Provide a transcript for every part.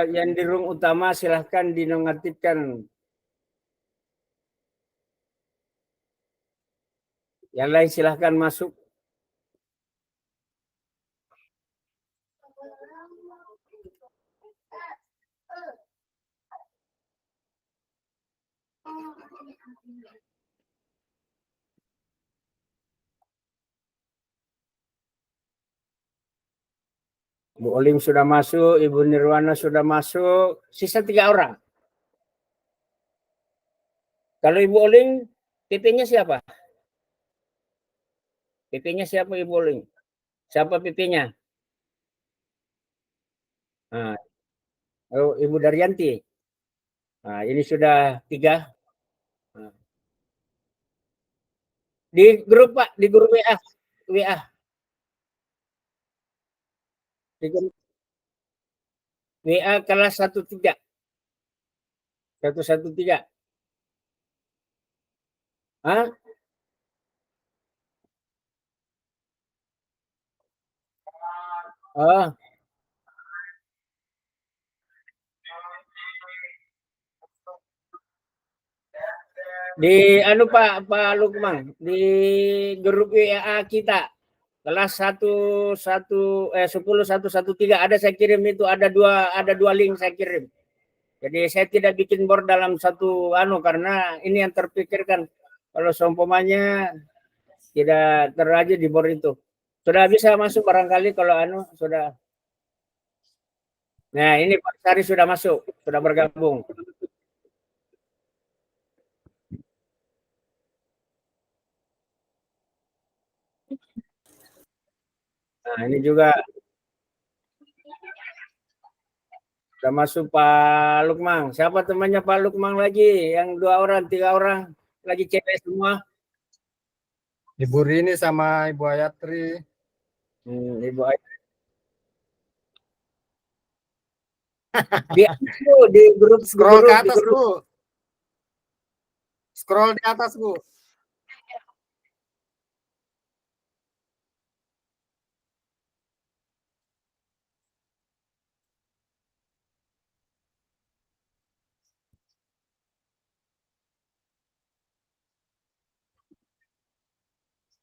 Yang di room utama silahkan dinonaktifkan. Yang lain silahkan masuk. Bu Oling sudah masuk, Ibu Nirwana sudah masuk, sisa 3 orang. Kalau Ibu Oling, PP-nya siapa? PP-nya siapa Ibu Oling? Siapa PP-nya? Nah, oh, Ibu Daryanti. Nah, ini sudah 3. Nah. Di grup Pak, di grup WA. WA. Di grup WA kelas 13. 113. Hah? Oh, di anu Pak Lukman, di grup WA kita kelas 10 113 ada saya kirim itu, ada dua link saya kirim. Jadi saya tidak bikin board dalam satu anu karena ini yang terpikirkan. Kalau seumpamanya tidak teraja di board itu. Sudah bisa masuk barangkali kalau anu sudah. Nah, ini Pak Sari sudah masuk, sudah bergabung. Nah, ini juga sudah masuk Pak Lukman. Siapa temannya Pak Lukman lagi? Yang 2 orang, 3 orang lagi cewek semua. Ibu Rini sama Ibu Ayatri. Ibu Ayatri. Di grup scroll ke atas Bu. Scroll di atas Bu.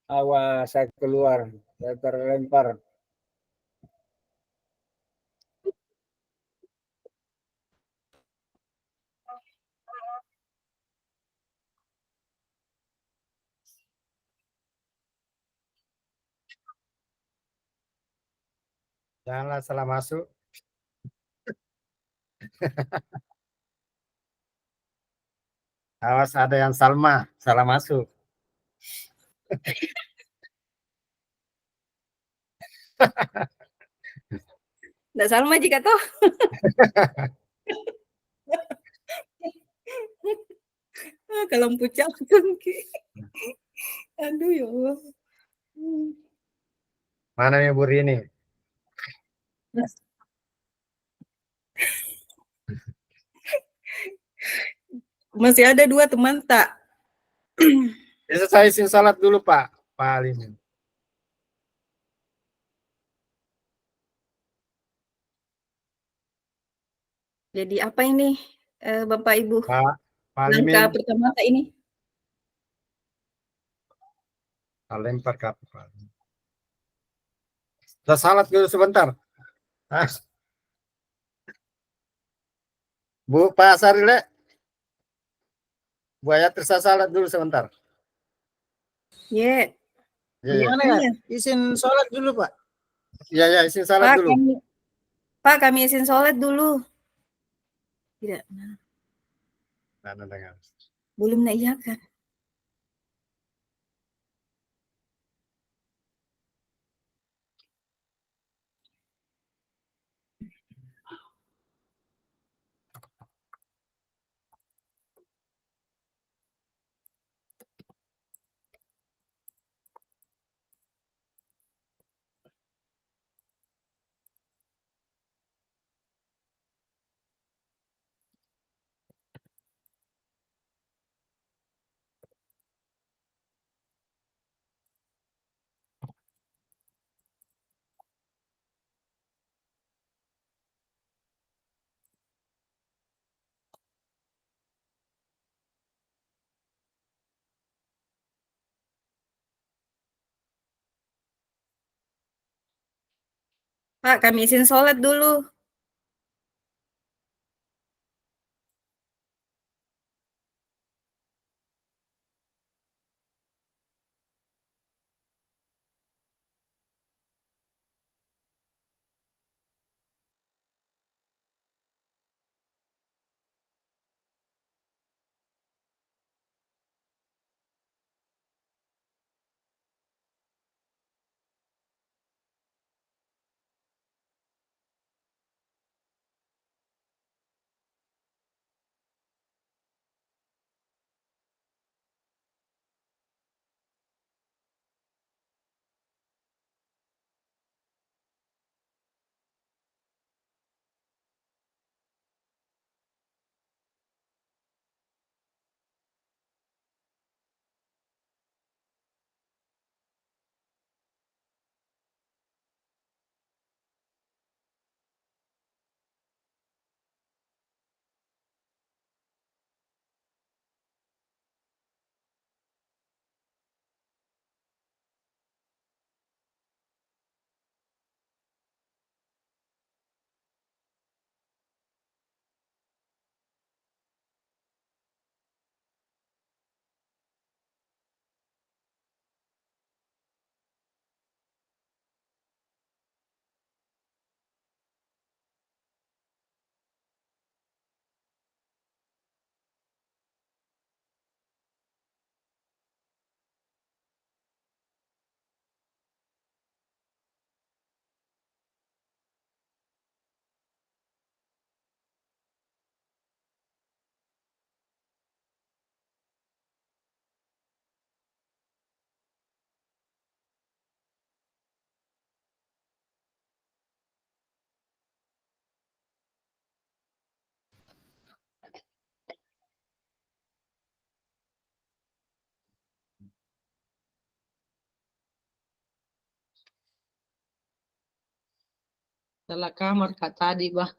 Awas saya keluar, saya terlempar. Janganlah salah masuk. Awas ada yang Salma, salah masuk. Nggak Salma jika toh. Kalau pucat aduh ya Allah. Mana nih Bu Rini? Masih ada 2 teman tak. Bisa saya izin salat dulu Pak Alimin. Jadi apa ini Bapak Ibu? Pak Alimin. Langkah pertama tak ini? Lempar ke Pak. Kita salat dulu sebentar. Bu Pak Sarile. Bu Ayat salat dulu sebentar. Yeah. Gimana ya? Izin sholat dulu Pak. Iya, izin sholat Pak, dulu. Pak, kami izin sholat dulu. Tidak. Belum naiyakan. Pak, kami izin sholat dulu. Salah kamar Kak tadi, Bah.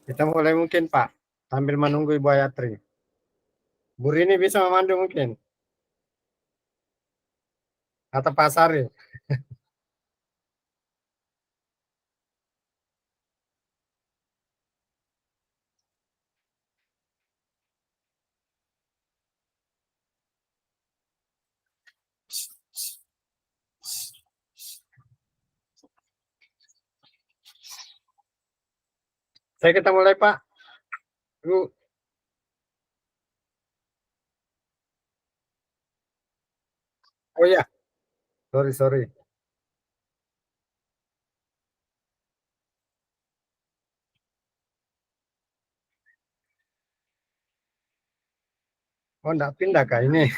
Kita mulai mungkin Pak, sambil menunggu Ibu Ayatri. Bu Rini bisa memandu mungkin? Atau Pak Sari? Saya kita mulai Pak. Bu. Oh ya, sorry. Oh, enggak pindah kah ini?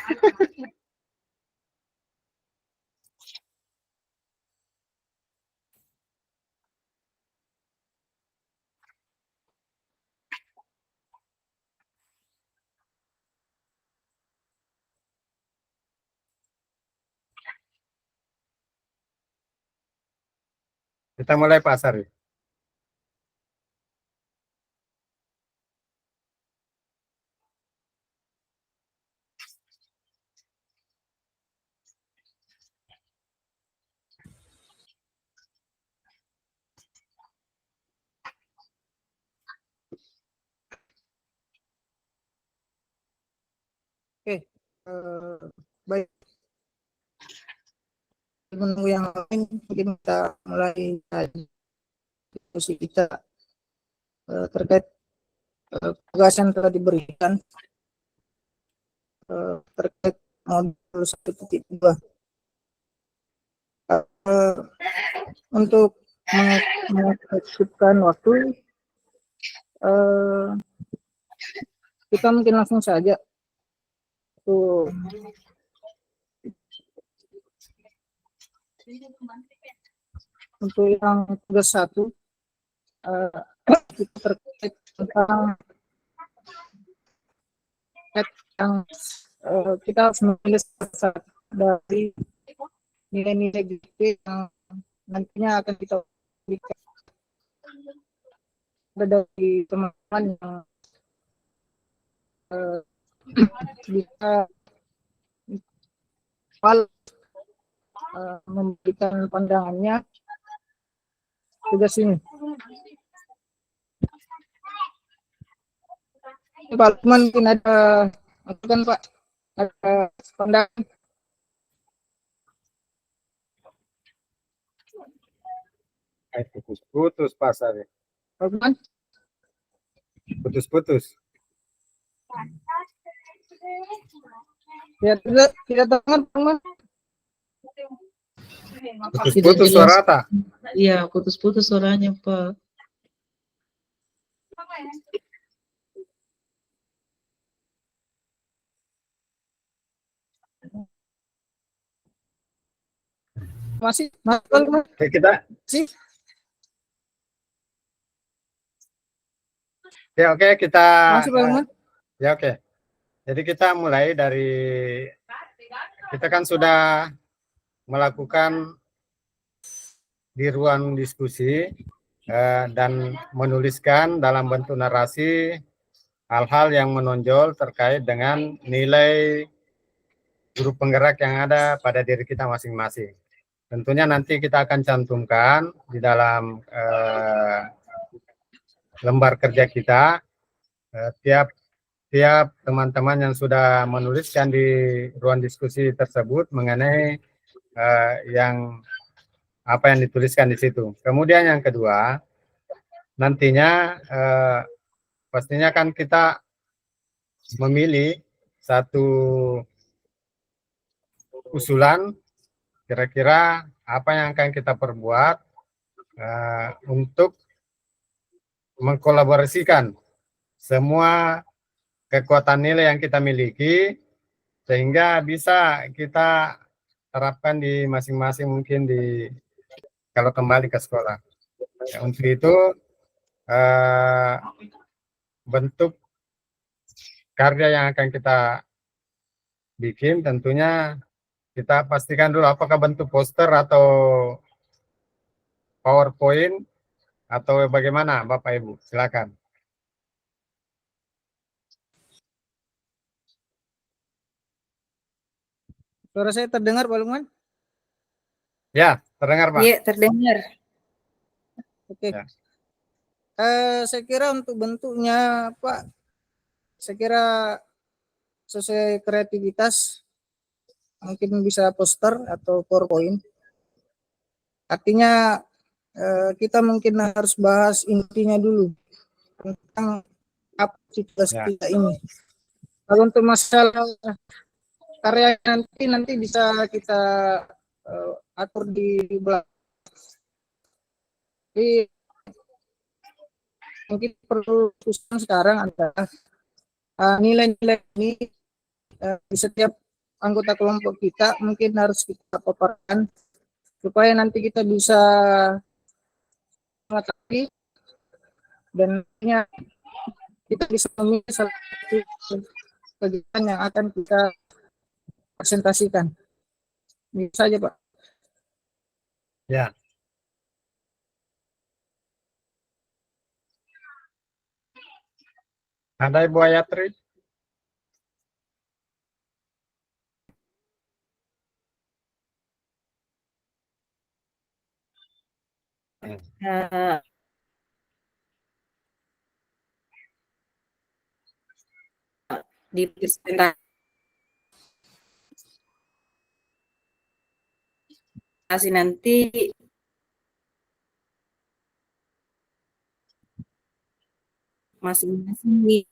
Kita mulai Pak Sari. Oke, baik. Menunggu yang lain, mungkin kita mulai diskusi kita terkait tugas yang telah diberikan terkait modul 1.2. Untuk mengefektifkan waktu, kita mungkin langsung saja untuk yang tugas 1, kita terkait tentang yang kita harus menulis dari nilai-nilai GP yang nantinya akan kita berikan dari teman-teman yang bisa memberikan pandangannya tugas ini. Pak Lukman, mungkin ada masukan Pak, ada pandangan. Putus Pak Sari. Pak Lukman? Putus. Ya, tidak dengar Pak Lukman. Putus suara tak? Iya, putus-putus suaranya, Pak. Masih, Pak Lukman? Oke, kita. Masih? Ya, oke, kita. Masih Pak Lukman? Ya, oke. Jadi kita mulai dari, kita kan sudah melakukan di ruang diskusi dan menuliskan dalam bentuk narasi hal-hal yang menonjol terkait dengan nilai guru penggerak yang ada pada diri kita masing-masing. Tentunya nanti kita akan cantumkan di dalam lembar kerja kita tiap teman-teman yang sudah menuliskan di ruang diskusi tersebut mengenai yang apa yang dituliskan di situ. Kemudian yang kedua, nantinya pastinya kan kita memilih satu usulan kira-kira apa yang akan kita perbuat untuk mengkolaborasikan semua kekuatan nilai yang kita miliki sehingga bisa kita terapkan di masing-masing mungkin di kalau kembali ke sekolah. Ya, untuk itu bentuk karya yang akan kita bikin tentunya kita pastikan dulu apakah bentuk poster atau PowerPoint atau bagaimana Bapak Ibu, silakan. Suara saya terdengar, Pak Lukman? Ya, terdengar Pak. Iya, terdengar. Oke. Ya. Saya kira untuk bentuknya, Pak, saya kira sesuai kreativitas, mungkin bisa poster atau PowerPoint. Artinya kita mungkin harus bahas intinya dulu tentang apa aktivitas Ya. kita ini. Kalau untuk masalah karya nanti bisa kita atur di belakang. Jadi mungkin perlu khususnya sekarang adalah nilai-nilai ini di setiap anggota kelompok kita mungkin harus kita paparkan supaya nanti kita bisa mengetahui dan kita bisa memilih salah satu kegiatan yang akan kita presentasikan. Ini saja, Pak. Ya. Ada Ibu Ayatri? Eh, di presentasi nanti masing-masing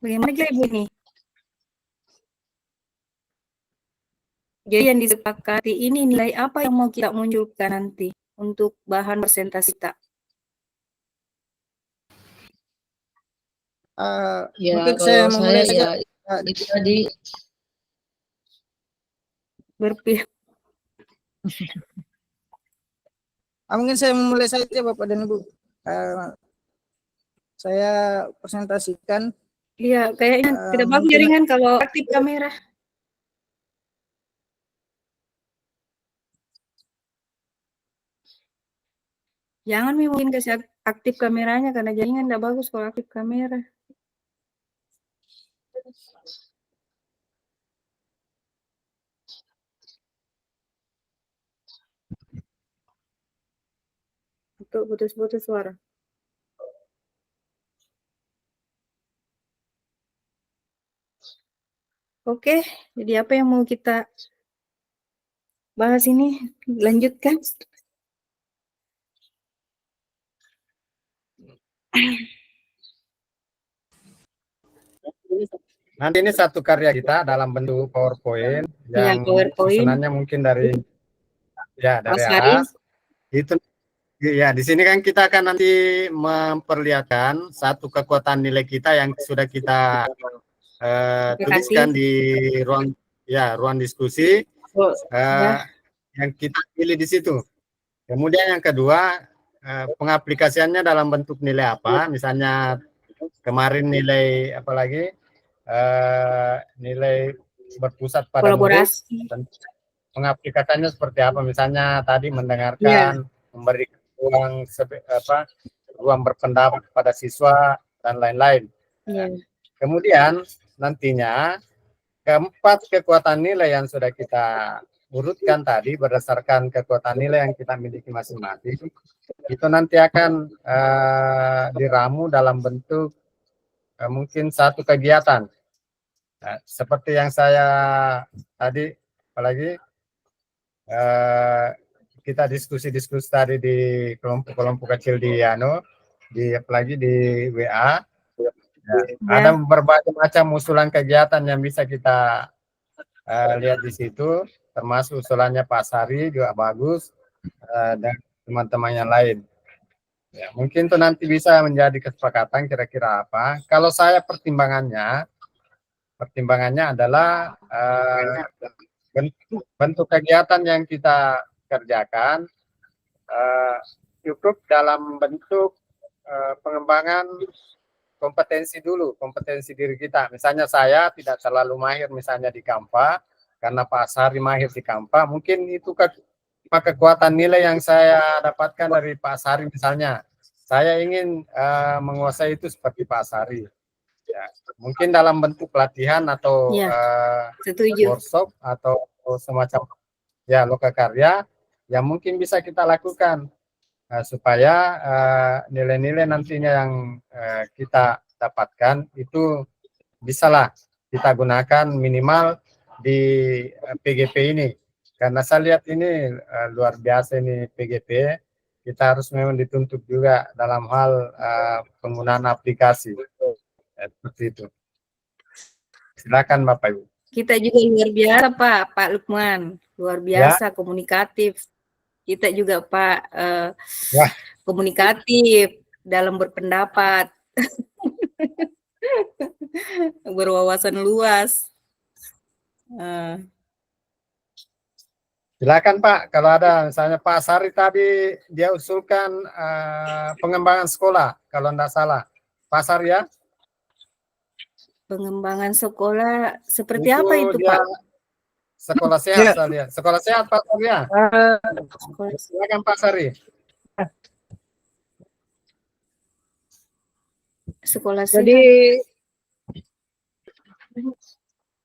bagaimana kira Ibu ini? Jadi yang disepakati ini nilai apa yang mau kita munculkan nanti untuk bahan presentasi kita? Ya, Mungkin kalau saya saya memulai ya saja. itu tadi Berpihak. Mungkin saya memulai saja, Bapak dan Ibu. Saya presentasikan. Iya, kayaknya tidak bagus Mungkin jaringan kalau aktif kamera. Jangan mungkin kasih aktif kameranya karena jaringan tidak bagus kalau aktif kamera. Untuk putus-putus suara. Oke, jadi apa yang mau kita bahas ini? Lanjutkan. Nanti ini satu karya kita dalam bentuk PowerPoint Ya, yang PowerPoint. susunannya mungkin dari Mas A. Haris. Itu ya di sini kan kita akan nanti memperlihatkan satu kekuatan nilai kita yang sudah kita tuliskan di ruang diskusi Oh, ya. yang kita pilih di situ. Kemudian yang kedua pengaplikasiannya dalam bentuk nilai apa? Misalnya kemarin nilai apa lagi? Nilai berpusat pada murid. Kolaborasi. Pengaplikasiannya seperti apa? Misalnya tadi mendengarkan, memberi ruang berpendapat pada siswa dan lain-lain. Ya. Kemudian nantinya keempat kekuatan nilai yang sudah kita urutkan tadi berdasarkan kekuatan nilai yang kita miliki masing-masing itu nanti akan diramu dalam bentuk mungkin satu kegiatan. Nah, seperti yang saya tadi apalagi kita diskusi-diskusi tadi di kelompok-kelompok kecil di apalagi di WA. Ya, ada berbagai macam usulan kegiatan yang bisa kita lihat di situ, termasuk usulannya Pak Sari juga bagus dan teman-teman yang lain. Ya, mungkin itu nanti bisa menjadi kesepakatan kira-kira apa. Kalau saya pertimbangannya adalah bentuk kegiatan yang kita kerjakan cukup dalam bentuk pengembangan kompetensi dulu, kompetensi diri kita. Misalnya saya tidak terlalu mahir misalnya di Kampa, karena Pak Sari mahir di Kampa, mungkin itu kekuatan nilai yang saya dapatkan dari Pak Sari misalnya. Saya ingin menguasai itu seperti Pak Sari. Ya, mungkin dalam bentuk pelatihan atau Ya, setuju. workshop atau semacam ya lokakarya yang mungkin bisa kita lakukan supaya nilai-nilai nantinya yang kita dapatkan itu bisalah kita gunakan minimal di PGP ini. Karena saya lihat ini luar biasa ini PGP, kita harus memang dituntut juga dalam hal penggunaan aplikasi. Seperti itu. Silakan Bapak Ibu. Kita juga luar biasa Pak Lukman, luar biasa komunikatif. Kita juga Pak Wah. komunikatif dalam berpendapat, berwawasan luas. Silakan Pak, kalau ada misalnya Pak Sari tadi dia usulkan pengembangan sekolah, kalau tidak salah. Pak Sari ya? Pengembangan sekolah seperti apa itu dia Pak? Sekolah sehat saya lihat. Sekolah sehat Pak Sari ya? Silakan Pak Sari. Sekolah sehat.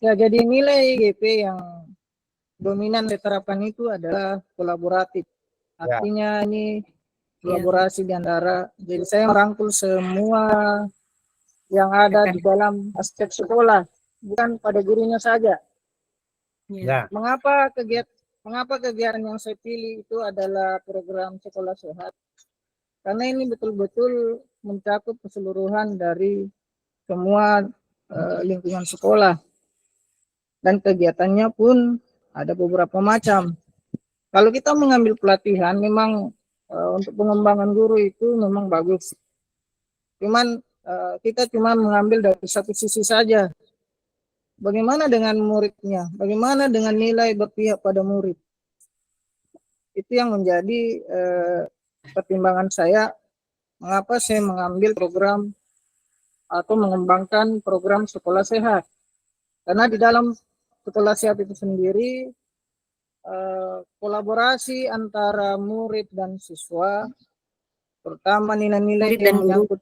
Jadi nilai GP yang dominan diterapkan itu adalah kolaboratif. Artinya ini kolaborasi di antara, jadi saya merangkul semua yang ada di dalam aspek sekolah, bukan pada gurunya saja. Ya. Mengapa kegiatan yang saya pilih itu adalah program sekolah sehat? Karena ini betul-betul mencakup keseluruhan dari semua lingkungan sekolah. Dan kegiatannya pun ada beberapa macam. Kalau kita mengambil pelatihan, memang untuk pengembangan guru itu memang bagus. Cuman kita cuma mengambil dari satu sisi saja. Bagaimana dengan muridnya? Bagaimana dengan nilai berpihak pada murid? Itu yang menjadi pertimbangan saya, mengapa saya mengambil program atau mengembangkan program sekolah sehat. Karena di dalam sekolah sehat itu sendiri, kolaborasi antara murid dan siswa, terutama nilai-nilai yang menyangkut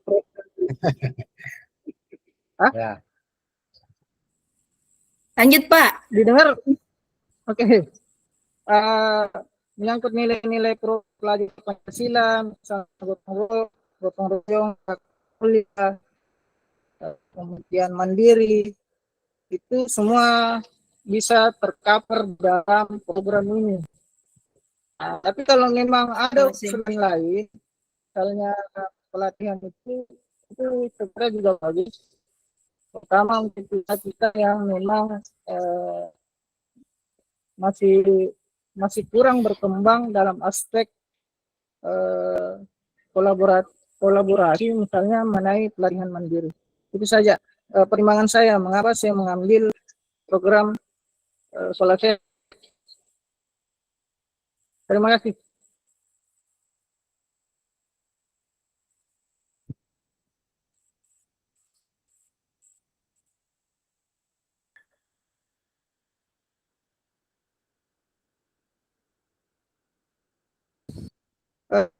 Ya. Lanjut Pak. Didengar? Oke. Menyangkut nilai-nilai pelajaran Pancasila, misalnya gotong royong, kuliah, kemudian mandiri, itu semua bisa tercover dalam program ini. Tapi kalau memang ada usulan lain, misalnya pelatihan itu sebenarnya juga bagus. Pertama untuk kita yang memang masih kurang berkembang dalam aspek kolaborasi, misalnya mengenai pelatihan mandiri. Itu saja pertimbangan saya mengapa saya mengambil program sekolah sehat. Terima kasih.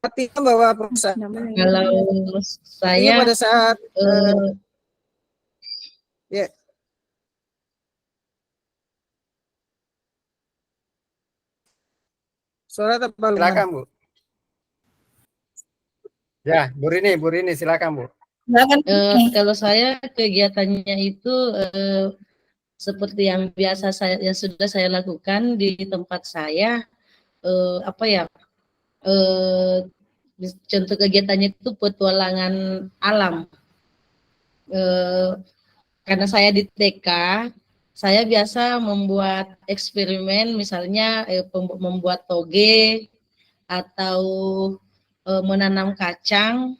Artinya bahwa Kalau saya pada saat suara terbalik. Silakan Bu. Ya, Bu Rini silakan Bu. Kalau saya kegiatannya itu seperti yang biasa yang sudah saya lakukan di tempat saya, contoh kegiatannya itu petualangan alam. Karena saya di TK, saya biasa membuat eksperimen, misalnya membuat toge atau menanam kacang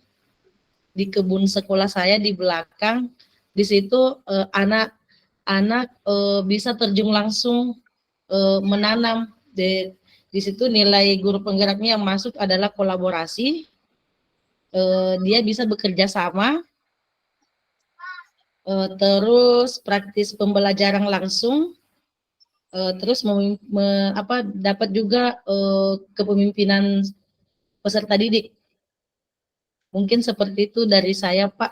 di kebun sekolah saya di belakang. Di situ anak-anak bisa terjun langsung menanam. Di situ nilai guru penggeraknya yang masuk adalah kolaborasi, dia bisa bekerja sama, terus praktis pembelajaran langsung, terus dapat juga kepemimpinan peserta didik. Mungkin seperti itu dari saya, Pak.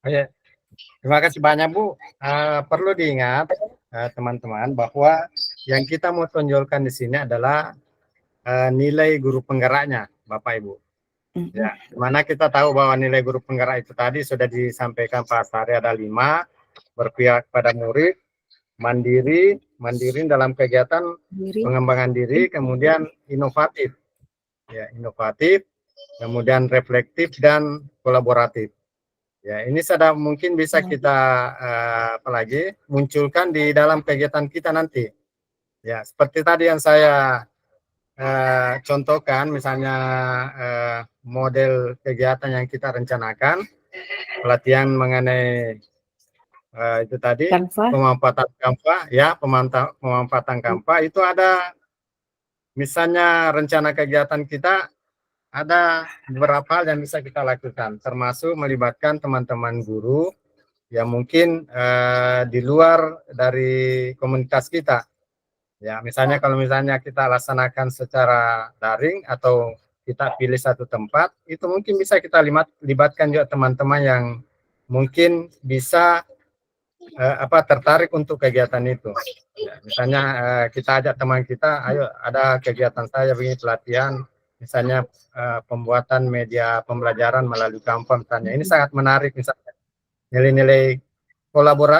Oh, ya. Terima kasih banyak, Bu. Perlu diingat teman-teman bahwa yang kita mau tonjolkan di sini adalah nilai guru penggeraknya, Bapak Ibu. Ya, dimana kita tahu bahwa nilai guru penggerak itu tadi sudah disampaikan Pak Sari, ada 5, berpihak pada murid, mandiri dalam kegiatan pengembangan diri, kemudian inovatif, ya inovatif, kemudian reflektif dan kolaboratif. Ya, ini sudah mungkin bisa kita apalagi munculkan di dalam kegiatan kita nanti. Ya, seperti tadi yang saya contohkan, misalnya model kegiatan yang kita rencanakan, pelatihan mengenai itu tadi pemanfaatan Canva, ya pemanfaatan Canva itu ada, misalnya rencana kegiatan kita ada beberapa hal yang bisa kita lakukan, termasuk melibatkan teman-teman guru yang mungkin di luar dari komunitas kita. Ya, misalnya kalau misalnya kita laksanakan secara daring atau kita pilih satu tempat, itu mungkin bisa kita libatkan juga teman-teman yang mungkin bisa tertarik untuk kegiatan itu. Ya, misalnya kita ajak teman kita, ayo ada kegiatan saya begini pelatihan, misalnya pembuatan media pembelajaran melalui Canva misalnya. Ini sangat menarik, misalnya nilai-nilai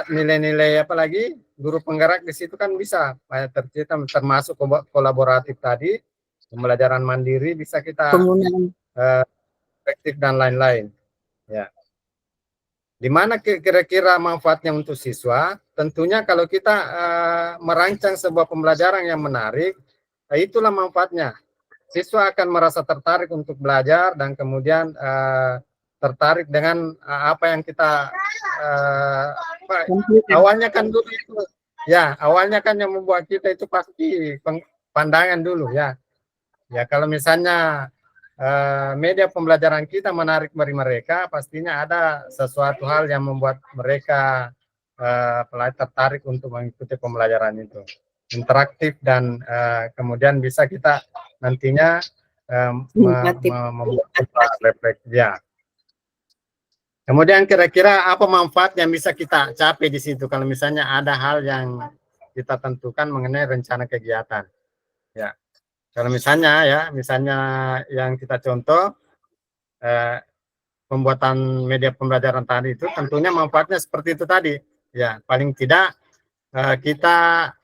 nilai-nilai apalagi guru penggerak di situ kan bisa tercipta, termasuk kolaboratif tadi, pembelajaran mandiri bisa kita efektif dan lain-lain. Ya, di mana kira-kira manfaatnya untuk siswa? Tentunya kalau kita merancang sebuah pembelajaran yang menarik, itulah manfaatnya. Siswa akan merasa tertarik untuk belajar dan kemudian tertarik dengan apa yang kita awalnya kan dulu itu, ya awalnya kan yang membuat kita itu pasti pandangan dulu, ya. Ya, kalau misalnya media pembelajaran kita menarik bagi mereka, pastinya ada sesuatu hal yang membuat mereka tertarik untuk mengikuti pembelajaran itu, interaktif dan kemudian bisa kita nantinya membuat refleksi. Ya. Kemudian kira-kira apa manfaat yang bisa kita capai di situ kalau misalnya ada hal yang kita tentukan mengenai rencana kegiatan. Ya, kalau misalnya yang kita contoh pembuatan media pembelajaran tadi itu tentunya manfaatnya seperti itu tadi. Ya, paling tidak kita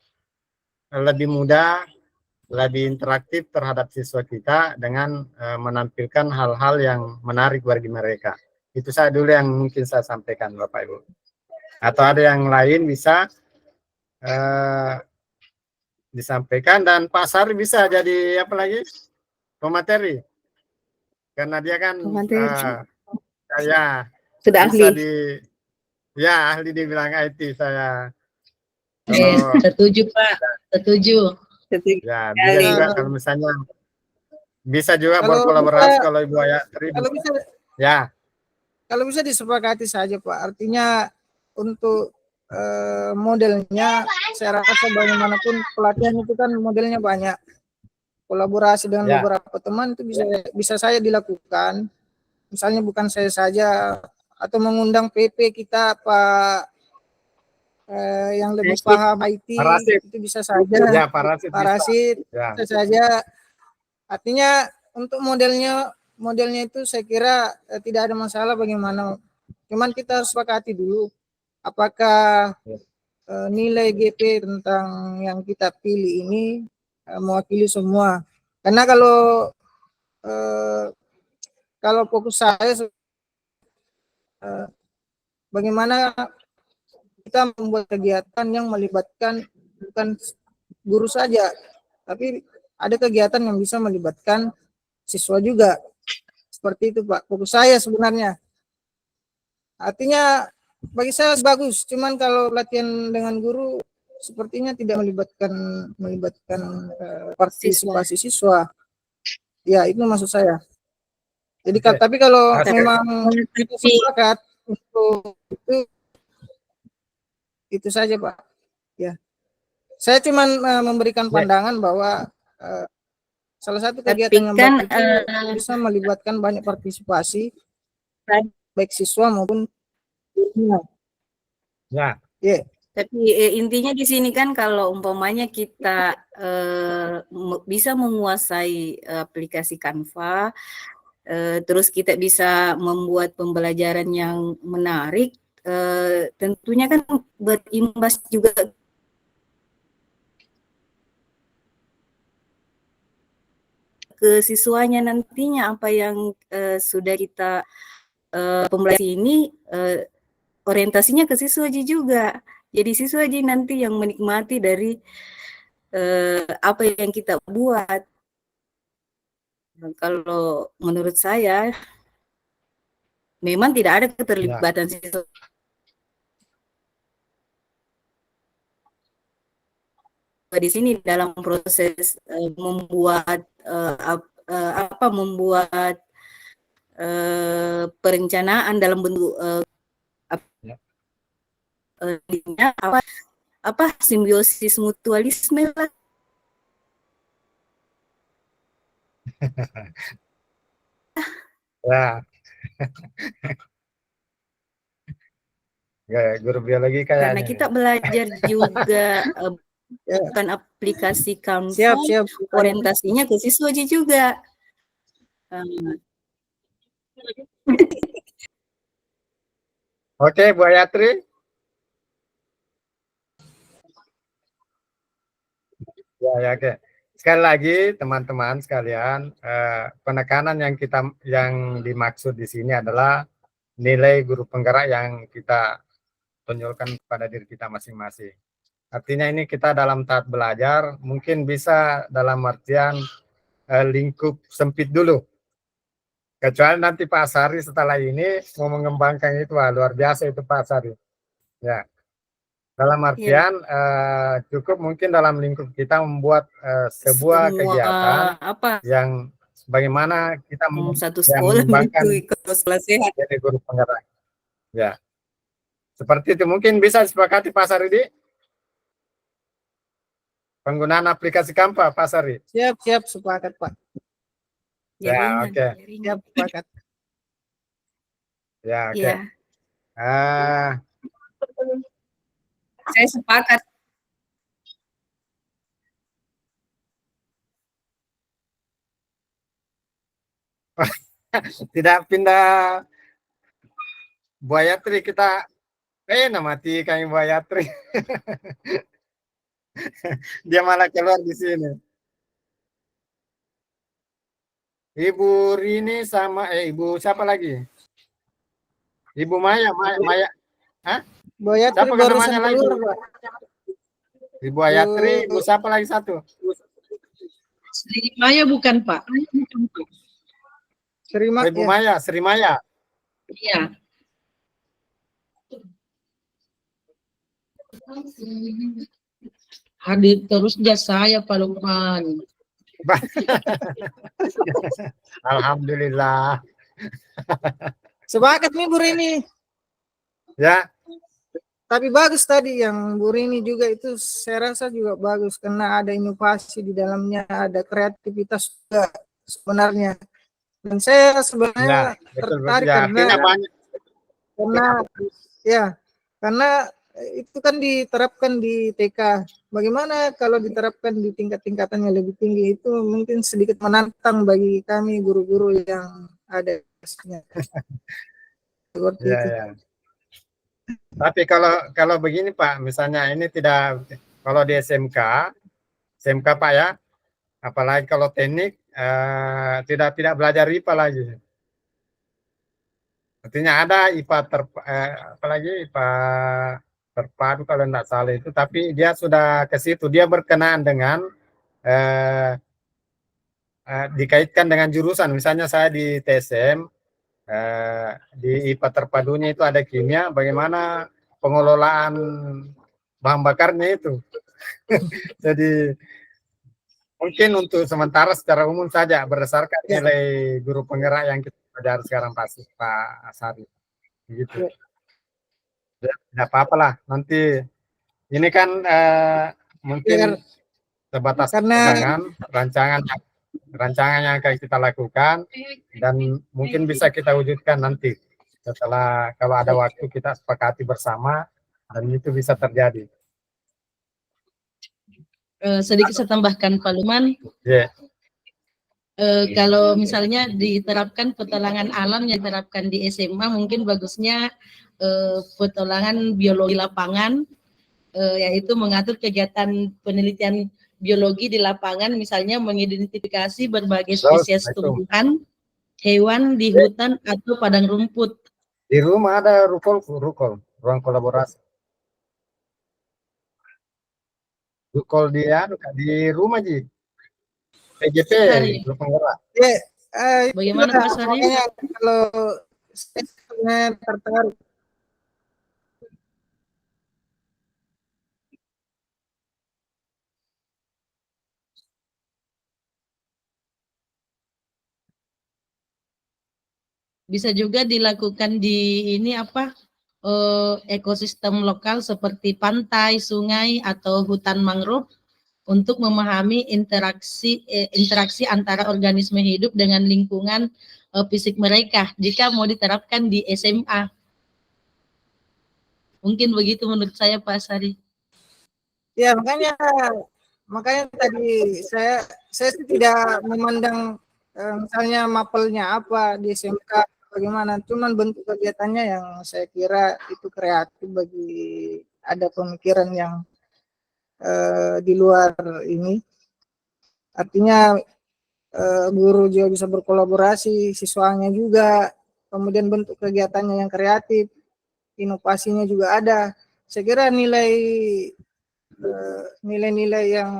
lebih mudah, lebih interaktif terhadap siswa kita dengan menampilkan hal-hal yang menarik bagi mereka. Itu saya dulu yang mungkin saya sampaikan, Bapak Ibu. Atau ada yang lain bisa disampaikan, dan Pak Sari bisa jadi apa lagi? Pemateri. Karena dia kan saya sudah bisa ahli. ahli di bidang IT saya. Setuju, Pak. Setuju. Ya, bisa juga kalau misalnya bisa juga berkolaborasi kalau Ibu Ayah kalau bisa, ya. Kalau bisa disepakati saja, Pak. Artinya untuk modelnya, saya rasa bagaimanapun pelatihan itu kan modelnya banyak. Kolaborasi dengan beberapa teman itu bisa saya dilakukan. Misalnya bukan saya saja, atau mengundang PP kita, Pak yang lebih paham IT, itu bisa saja. Ya, Pak Rasid bisa saja. Artinya untuk modelnya itu saya kira tidak ada masalah bagaimana. Cuman kita harus sepakati dulu apakah nilai GP tentang yang kita pilih ini mewakili semua. Karena kalau fokus saya bagaimana kita membuat kegiatan yang melibatkan bukan guru saja, tapi ada kegiatan yang bisa melibatkan siswa juga. Seperti itu, Pak. Fokus saya sebenarnya. Artinya bagi saya bagus. Cuman kalau latihan dengan guru sepertinya tidak melibatkan partisipasi siswa. Ya, itu maksud saya. Jadi Oke. tapi kalau Oke. memang kita sepakat untuk itu saja, Pak. Ya. Saya cuma memberikan pandangan bahwa salah satu Tapi kegiatan yang kan baik itu bisa melibatkan banyak partisipasi, baik siswa maupun gurunya. Ya, Ya, Tapi intinya di sini kan kalau umpamanya kita bisa menguasai aplikasi Canva, terus kita bisa membuat pembelajaran yang menarik, tentunya kan berimbas juga ke siswanya nantinya apa yang sudah kita pembelajaran ini orientasinya ke siswa juga. Jadi siswa aja nanti yang menikmati dari apa yang kita buat. Kalau menurut saya memang tidak ada keterlibatan siswa di sini dalam proses membuat perencanaan dalam bentuk simbiosis mutualisme lah. ya. Ya, guru biologi Karena kayaknya. kita belajar juga bukan aplikasi Canva, siap. orientasinya ke siswa aja juga. Oke, Bu Ayatri. Ya, oke. Sekali lagi teman-teman sekalian, penekanan yang dimaksud di sini adalah nilai guru penggerak yang kita tunjukkan pada diri kita masing-masing. Artinya ini kita dalam tahap belajar, mungkin bisa dalam artian lingkup sempit dulu. Kecuali nanti Pak Sari setelah ini mau mengembangkan itu, luar biasa itu Pak Sari. Ya. Dalam artian cukup mungkin dalam lingkup kita membuat sebuah kegiatan yang bagaimana kita satu sekolah mengembangkan sekolah sehat. jadi guru penggerak. Ya, seperti itu mungkin bisa disepakati Pak Saridi. Penggunaan aplikasi Canva Pak Sari. Siap, sepakat Pak. Ya, oke. Siap, sepakat. Ya, oke. Saya sepakat. Tidak pindah Bu Ayatri, kita mati kami Bu Ayatri. Dia malah keluar di sini. Ibu Rini sama Ibu siapa lagi? Ibu Maya. Hah? Bu Ayatri siapa namanya lagi? Ibu Ayatri, Ibu siapa lagi satu? Sri Maya bukan Pak? Ibu Maya, Sri Maya. Iya. Hadir terus saya Pak Lukman. Alhamdulillah. Sepakat nih Bu Rini. Ya. Tapi bagus tadi yang Bu Rini juga itu saya rasa juga bagus karena ada inovasi di dalamnya, ada kreativitas juga sebenarnya. Dan saya sebenarnya tertarik karena itu kan diterapkan di TK. Bagaimana kalau diterapkan di tingkat-tingkatan yang lebih tinggi, itu mungkin sedikit menantang bagi kami guru-guru yang ada. Seperti itu. Tapi kalau begini Pak, misalnya ini tidak, kalau di SMK Pak ya, apalagi kalau teknik tidak belajar IPA lagi. Artinya ada IPA apalagi IPA terpadu kalau tidak salah itu, tapi dia sudah ke situ, dia berkenaan dengan dikaitkan dengan jurusan. Misalnya saya di TSM, di IPA terpadunya itu ada kimia, bagaimana pengelolaan bahan bakarnya itu. Jadi mungkin untuk sementara secara umum saja berdasarkan Ya. nilai guru penggerak yang kita belajar sekarang pasti Pak Asari. Gitu. Tidak apa-apa lah. Nanti ini kan mungkin sebatas Karena pegangan rancangan yang akan kita lakukan dan mungkin bisa kita wujudkan nanti setelah kalau ada waktu kita sepakati bersama dan itu bisa terjadi. Sedikit saya tambahkan Pak Luman, Ya. kalau misalnya diterapkan petualangan alam yang diterapkan di SMA, mungkin bagusnya petualangan biologi lapangan, yaitu mengatur kegiatan penelitian biologi di lapangan, misalnya mengidentifikasi berbagai spesies tumbuhan, hewan di hutan atau padang rumput. Di rumah ada rukol, ruang kolaborasi. Rukol dia di rumah Ji. PJP, grup penggerak. Bagaimana Pak Sari? Kalau saya tertarik. Bisa juga dilakukan di ini apa, ekosistem lokal seperti pantai, sungai, atau hutan mangrove untuk memahami interaksi antara organisme hidup dengan lingkungan fisik mereka jika mau diterapkan di SMA. Mungkin begitu menurut saya Pak Sari. Ya, makanya tadi saya tidak memandang misalnya mapelnya apa di SMK bagaimana, cuman bentuk kegiatannya yang saya kira itu kreatif bagi ada pemikiran yang di luar ini. Artinya guru juga bisa berkolaborasi, siswanya juga, kemudian bentuk kegiatannya yang kreatif, inovasinya juga ada. Saya kira nilai-nilai yang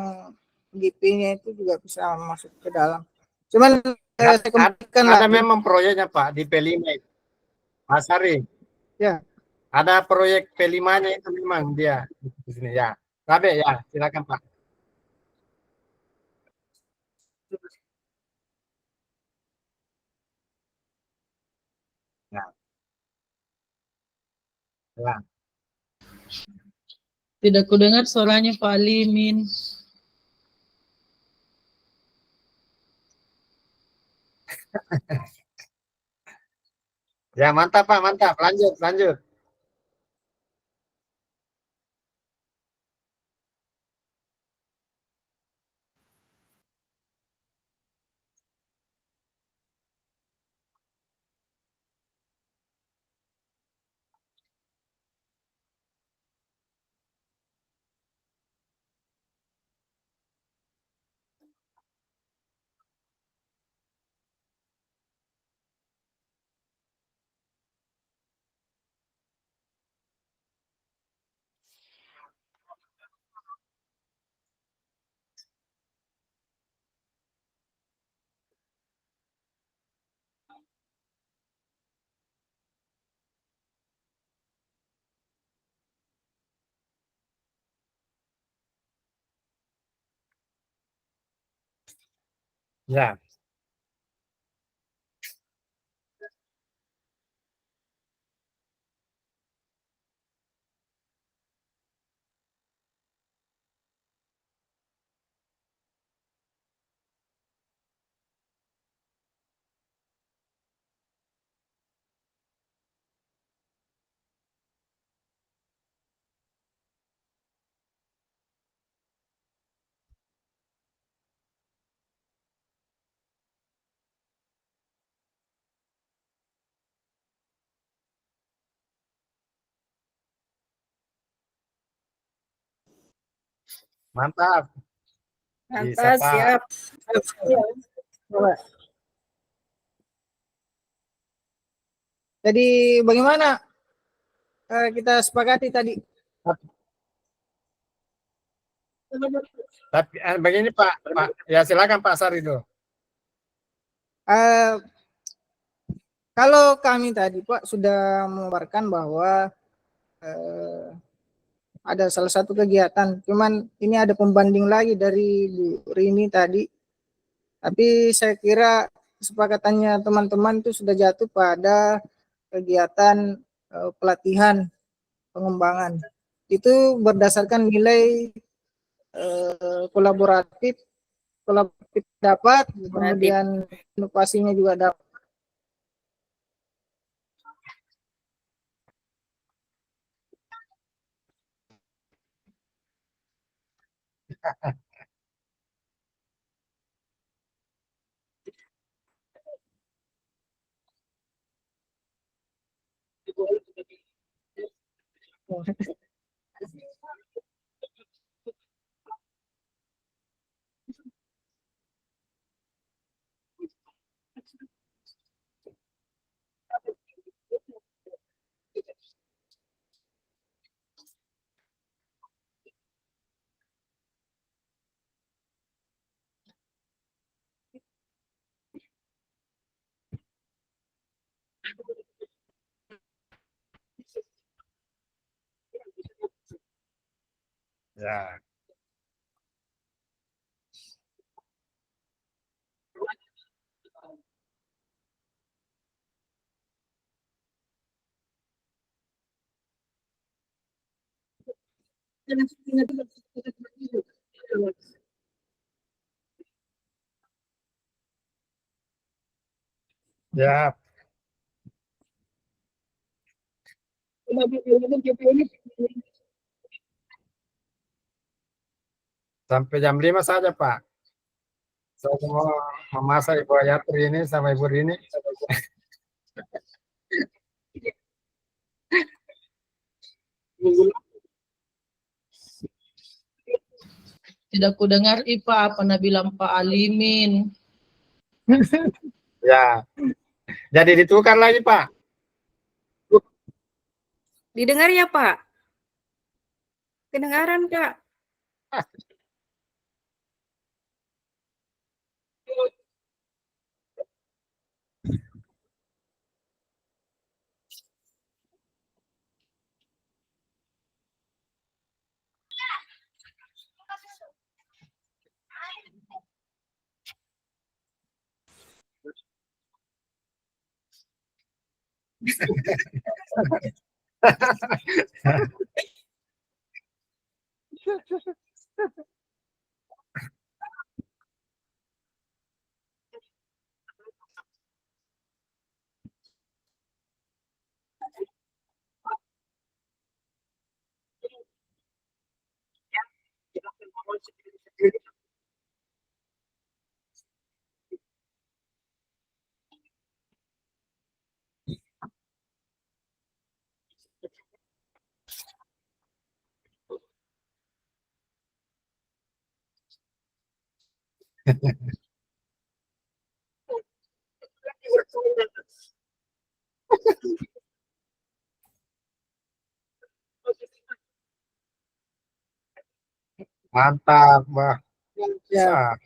GP-nya itu juga bisa masuk ke dalam. Cuman saya kembalikan ada memang proyeknya Pak di P5 itu. Mas Hari. Ya. Ada proyek P5-nya itu memang dia di sini ya. Rabe ya, silakan Pak. Ya. Ya. Tidak kudengar suaranya Pak Limin. Ya, mantap Pak, mantap. Lanjut, lanjut. Ya. Mantap. Bisa, Mantap, Pak. siap. Jadi bagaimana kita sepakati tadi? Tapi begini Pak, ya silakan Pak Sari dulu. Kalau kami tadi Pak sudah mengabarkan bahwa ada salah satu kegiatan. Cuman ini ada pembanding lagi dari Bu Rini tadi. Tapi saya kira kesepakatannya teman-teman itu sudah jatuh pada kegiatan pelatihan pengembangan. Itu berdasarkan nilai kolaboratif dapat, kemudian inovasinya juga dapat. Ya. Ya, sampai jam 5 saja, Pak. Saya mau memasak Ibu Ayatri ini sama Ibu Rini. Tidak ku dengar IPA pernah bilang Pak Alimin. Ya, jadi ditukar lagi, Pak. Didengar ya, Pak? Kedengaran, Kak? Mantap, Mbak. Ya,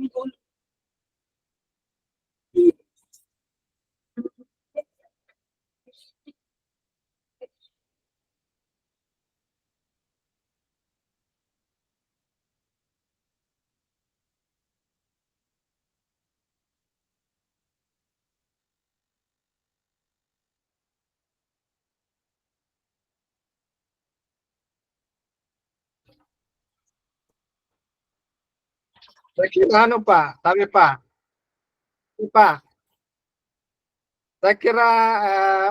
Wah, saya kira anu, Pak, tapi Pak, saya kira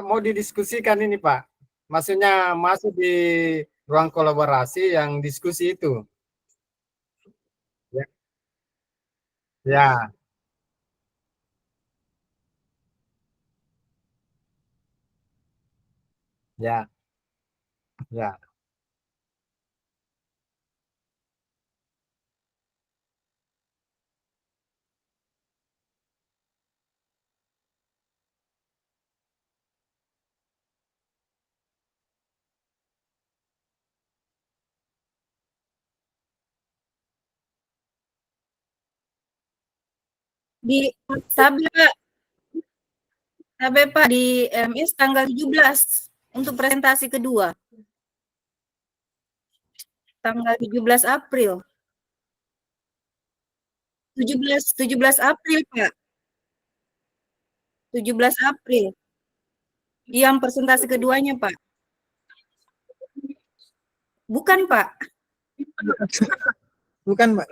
mau didiskusikan ini, Pak. Maksudnya masuk di ruang kolaborasi yang diskusi itu. Ya, ya, ya, ya. Di Sabe Pak, Sabe Pak di MS tanggal 17 untuk presentasi kedua. Tanggal 17 April. 17 April, Pak. 17 April. Yang presentasi keduanya, Pak. Bukan, Pak. Bukan, Pak.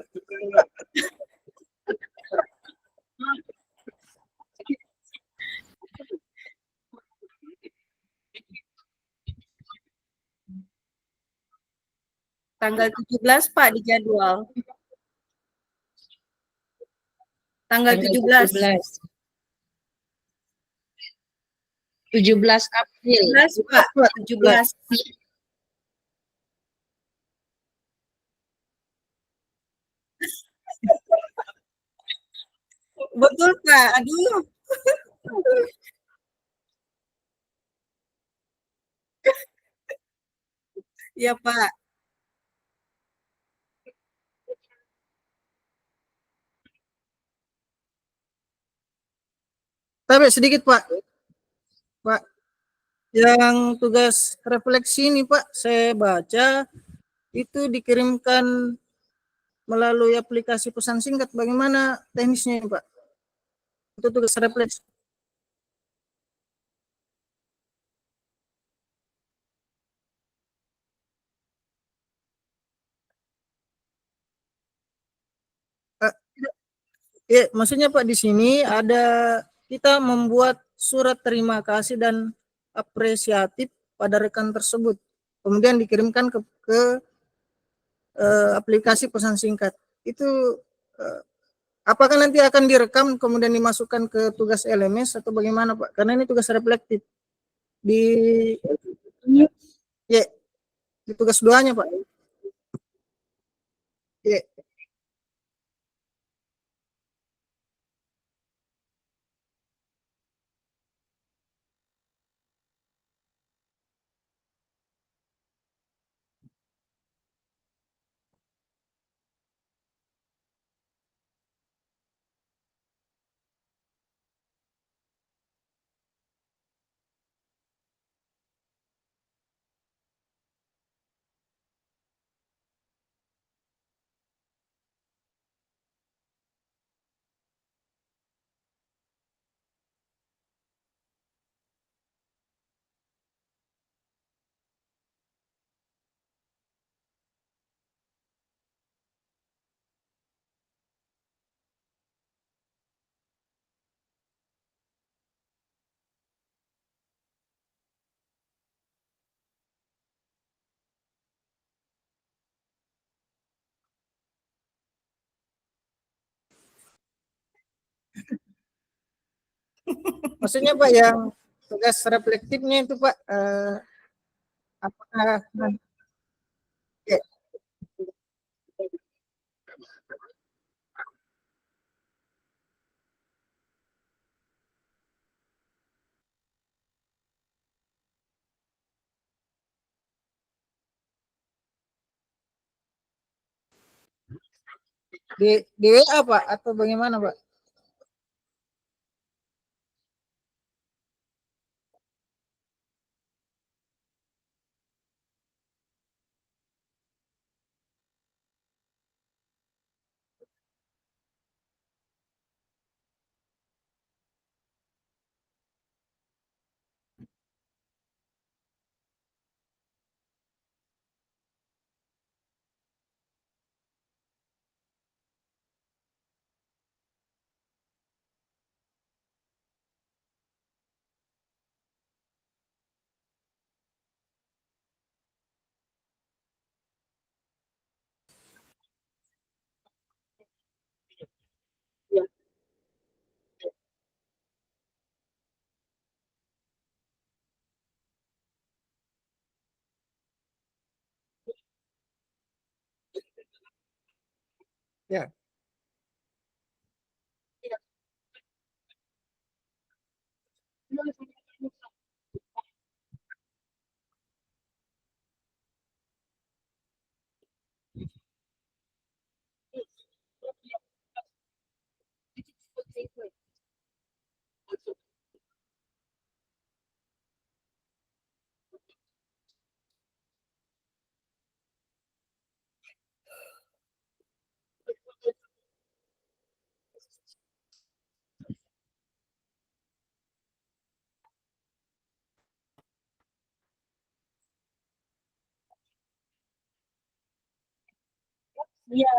Tanggal 17, Pak, di jadwal. Tanggal 17. 17 April. 17, Pak. 17. Betul, Pak. Aduh. Ya, Pak. Tapi sedikit, Pak. Pak, yang tugas refleksi ini, Pak, saya baca itu dikirimkan melalui aplikasi pesan singkat. Bagaimana teknisnya, Pak? Itu tugas refleksi. Ya, maksudnya Pak di sini ada kita membuat surat terima kasih dan apresiatif pada rekan tersebut. Kemudian dikirimkan ke aplikasi pesan singkat. Itu apakah nanti akan direkam kemudian dimasukkan ke tugas LMS atau bagaimana Pak? Karena ini tugas reflektif di ya di tugas duanya Pak. Ya, maksudnya Pak yang tugas reflektifnya itu Pak apakah ya, di WA Pak atau bagaimana Pak? Ya. Iya.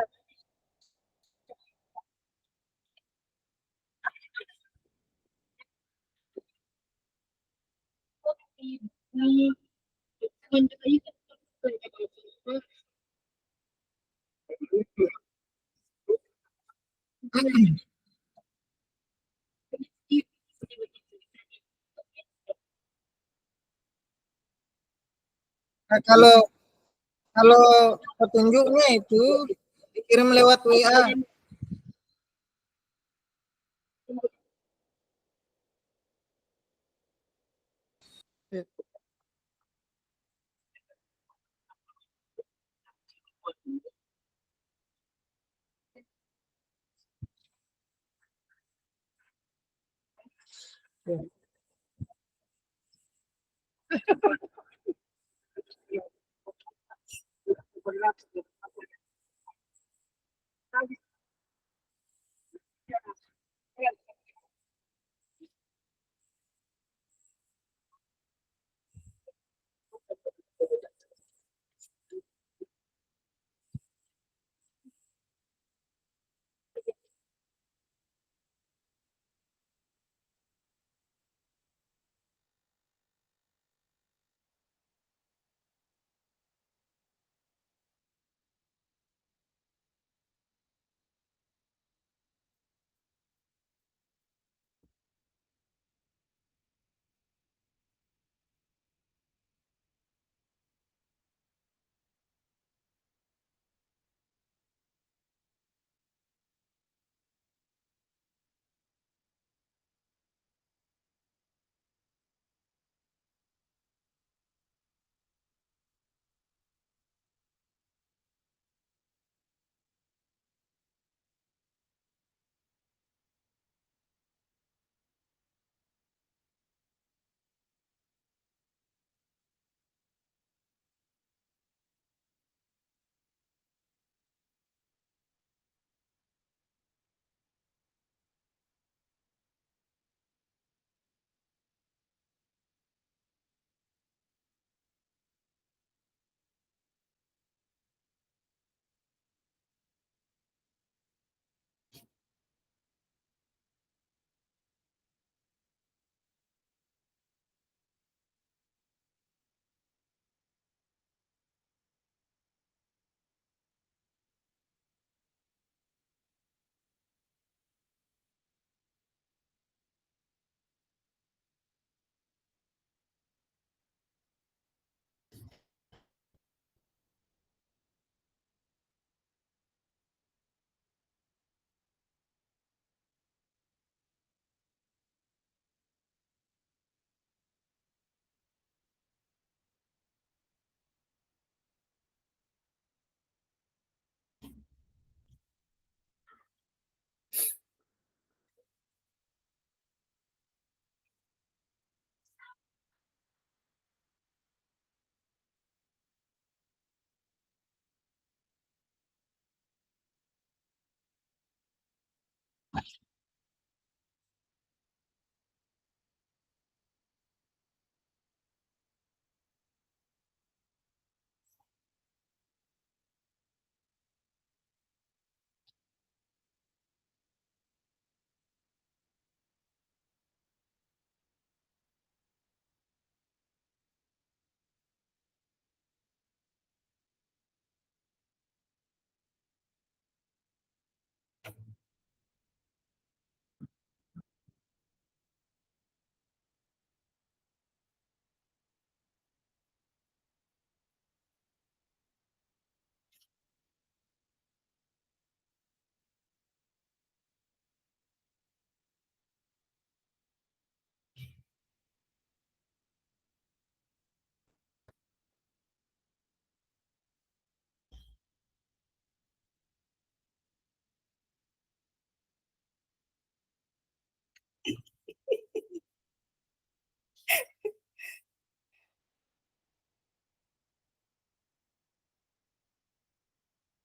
Nah, kalau petunjuknya itu dikirim lewat WA.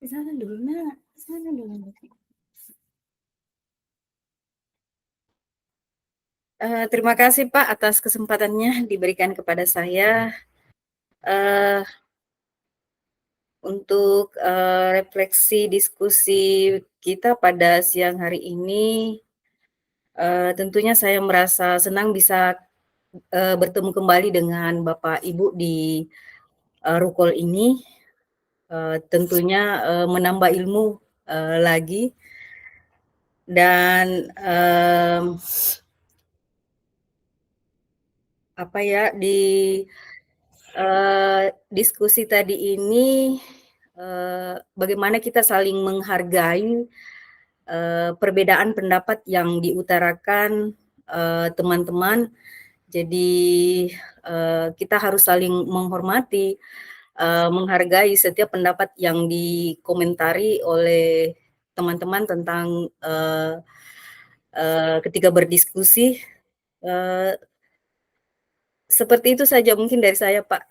Di sana dulu, Nak. Di sana dulu. Terima kasih Pak atas kesempatannya diberikan kepada saya. Eh, untuk refleksi diskusi kita pada siang hari ini, tentunya saya merasa senang bisa bertemu kembali dengan Bapak Ibu di Rukol ini. Tentunya menambah ilmu lagi dan apa ya di diskusi tadi ini bagaimana kita saling menghargai perbedaan pendapat yang diutarakan teman-teman. Jadi kita harus saling menghormati, menghargai setiap pendapat yang dikomentari oleh teman-teman tentang ketika berdiskusi. Eee, Seperti itu saja mungkin dari saya, Pak.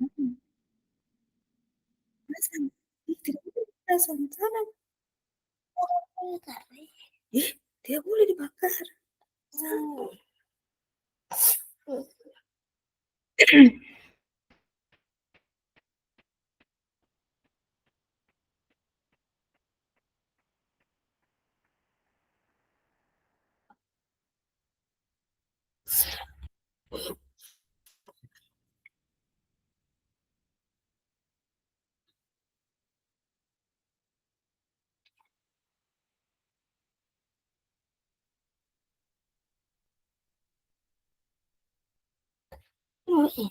Mhm, perasaan ih, tidak boleh perasaan sana. Ih, tidak boleh dibakar. Mhm.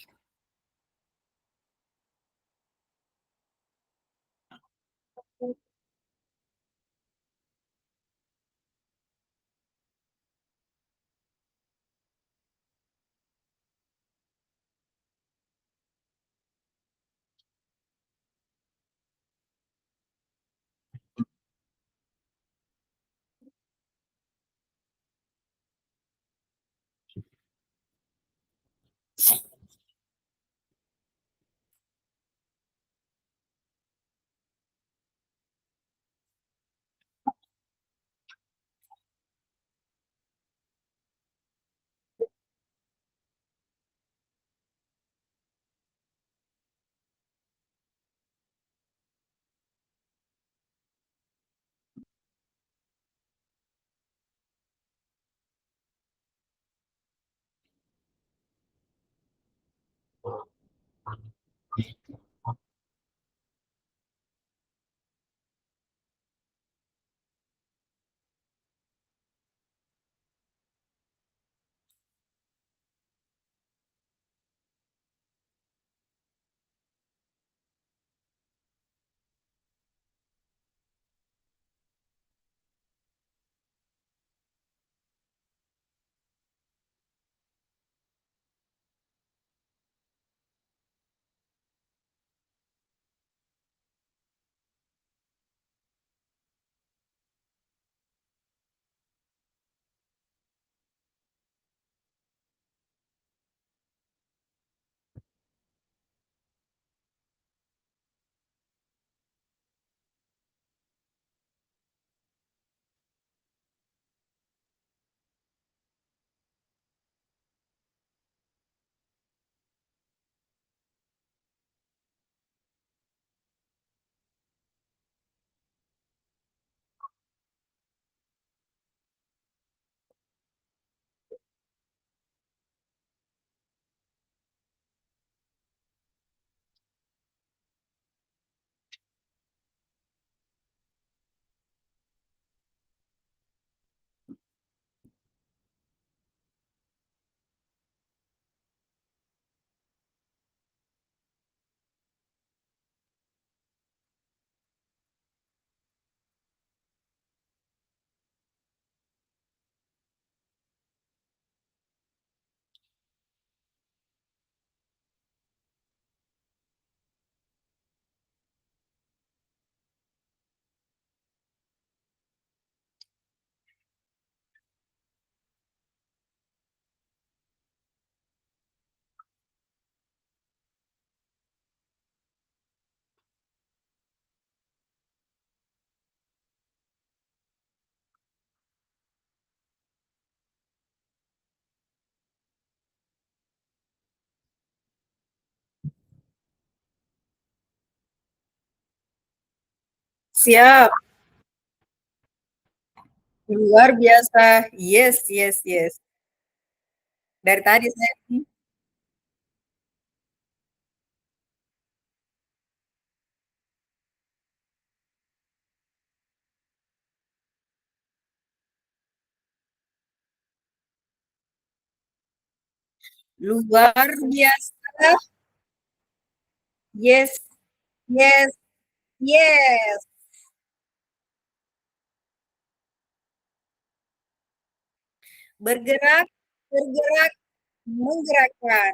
Siap. Luar biasa. Yes, yes, yes. Dari tadi saya luar biasa. Yes, yes, yes. Bergerak, bergerak, menggerakkan.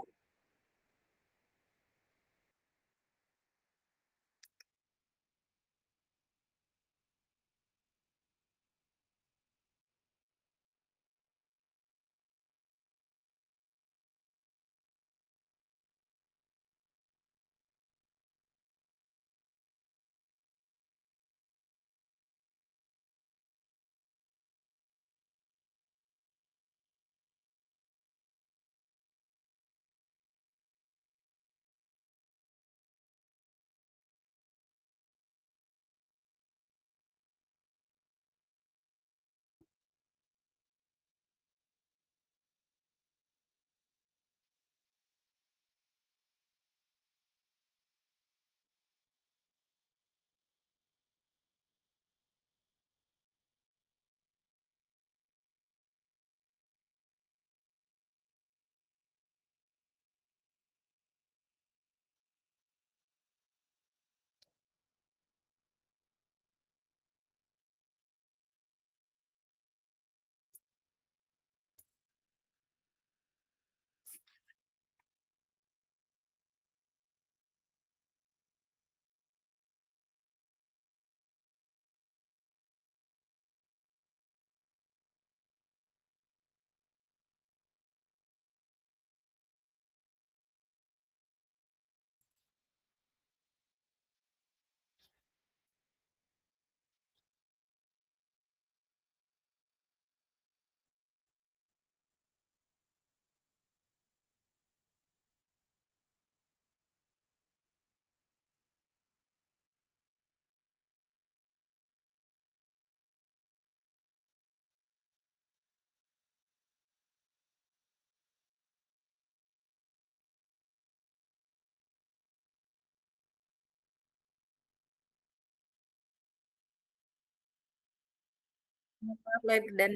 Dan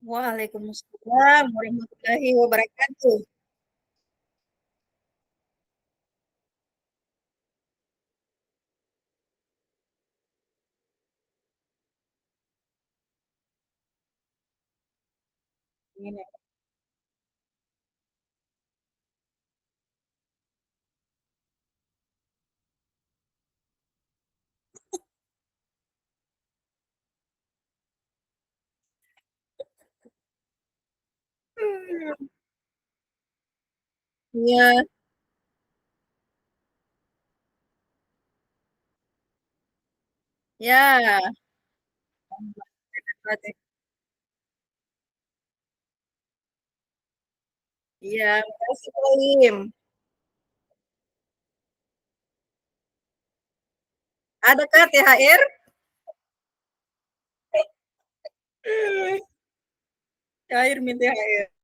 Waalaikumsalam warahmatullahi wabarakatuh. Ini. Iya, ya. Iya, makasih Kolim. Adakah THR? THR minta THR.